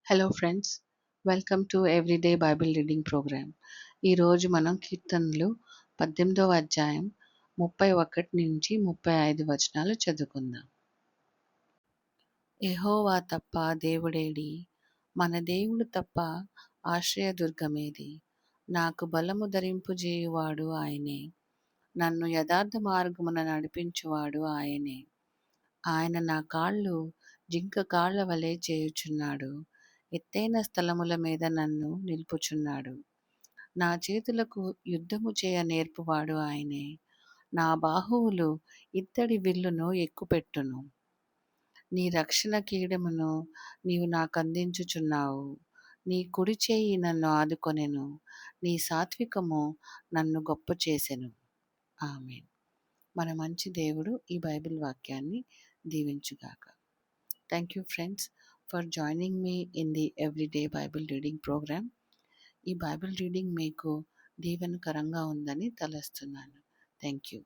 Hello friends, welcome to everyday Bible reading programme. ఈరోజు మనం కీర్తనలు 18వ అధ్యాయం 31 నుంచి 35 వచనాలు చదువుకుందాం. యెహోవా తప్ప దేవుడేడి, మన దేవుడు తప్ప ఆశ్రయదుర్గమేది. నాకు బలము ధరింపుజేయువాడు ఆయనే, నన్ను యథార్థ మార్గమున నడిపించువాడు ఆయనే. ఆయన నా కాళ్ళు జింక కాళ్ల వలె చేయుచున్నాడు, ఎత్తైన స్థలముల మీద నన్ను నిలుపుచున్నాడు. నా చేతులకు యుద్ధము చేయ నేర్పువాడు ఆయనే, నా బాహువులు ఇత్తడి విల్లును ఎక్కుపెట్టును. నీ రక్షణ కీడమును నీవు నాకందించుచున్నావు, నీ కుడి చేయి నన్ను ఆదుకొనెను, నీ సాత్వికము నన్ను గొప్ప చేసెను. ఆమేన్. మన మంచి దేవుడు ఈ బైబిల్ వాక్యాన్ని దీవించుగాక. Thank you friends for joining me in the everyday Bible reading programme. ఈ బైబిల్ రీడింగ్ మీకు దీవెనకరంగా ఉందని తలస్తున్నాను. Thank you.